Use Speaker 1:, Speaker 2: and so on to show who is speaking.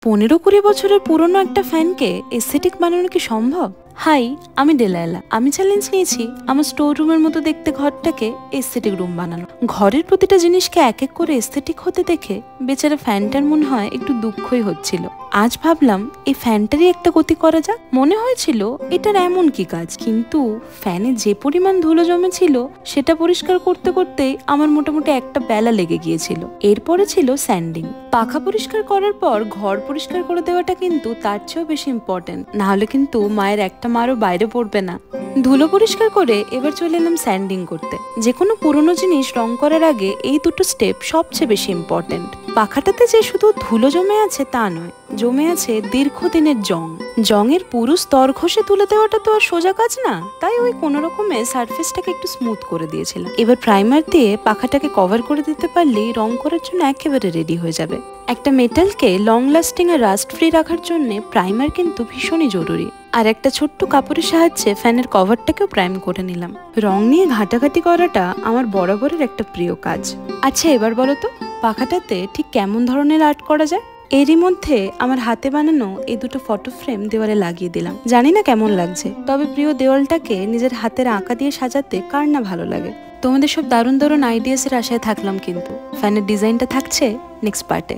Speaker 1: 15-20 বছরের পুরনো একটা ফ্যানকে এস্থেটিক বানানো কি সম্ভব? হাই, আমি ডেলাইলা। আমি চ্যালেঞ্জ নিয়েছি আমার স্টোর রুমের মতো দেখতে ঘরটাকে এস্থেটিক রুম বানানো। ঘরের প্রতিটা জিনিসকে এক এক করে এস্থেটিক হতে দেখে বেচারা ফ্যানটার মনে হয় একটু দুঃখই হচ্ছিল। আজ ভাবলাম এই ফ্যানটারই একটা গতি করা যাক। মনে হয়েছিল এটার এমন কি কাজ, কিন্তু ফ্যানে যে পরিমাণ ধুলো জমেছিল সেটা পরিষ্কার করতে করতেই আমার মোটামুটি একটা বেলা লেগে গিয়েছিল। এরপরে ছিল স্যান্ডিং। পাখা পরিষ্কার করার পর ঘর পরিষ্কার করে দেওয়াটা কিন্তু তার চেয়েও বেশি ইম্পর্টেন্ট, না হলে কিন্তু মায়ের একটা মারও বাইরে পড়বে না। ধুলো পরিষ্কার করে এবার চলে এলাম স্যান্ডিং করতে। যে কোনো পুরোনো জিনিস রং করার আগে এই দুটো স্টেপ সবচেয়ে বেশি ইম্পর্টেন্ট। পাখাটাতে যে শুধু ধুলো জমে আছে তা নয়, জমে আছে দীর্ঘদিনের জংয়ের পুরো স্তর ঘষে তুলে দেওয়াটা তো আর সোজা কাজ না, তাই ওই কোনো রকমে সারফেসটাকে একটু স্মুথ করে দিয়েছিলাম। এবার প্রাইমার দিয়ে পাখাটাকে কভার করে দিতে পারলেই রং করার জন্য একেবারে রেডি হয়ে যাবে। একটা মেটালকে লং লাস্টিং আর রাস্ট ফ্রি রাখার জন্য প্রাইমার কিন্তু ভীষণই জরুরি। আর একটা ছোট্ট কাপড়ের সাহায্যে ফ্যানের কভারটাকেও প্রাইম করে নিলাম। রং নিয়ে ঘাটাঘাটি করাটা আমার বরাবরের একটা প্রিয় কাজ। আচ্ছা, এবার বলো তো পাখাটাতে ঠিক কেমন ধরনের আর্ট করা যায়? এরই মধ্যে আমার হাতে বানানো এই দুটো ফটো ফ্রেম দেওয়ালে লাগিয়ে দিলাম। জানি না কেমন লাগছে, তবে প্রিয় দেওয়ালটাকে নিজের হাতের আঁকা দিয়ে সাজাতে কার না ভালো লাগে। তোমাদের সব দারুণ দারুণ আইডিয়াসের আশায় থাকলাম, কিন্তু ফ্যানের ডিজাইনটা থাকছে নেক্সট পার্টে।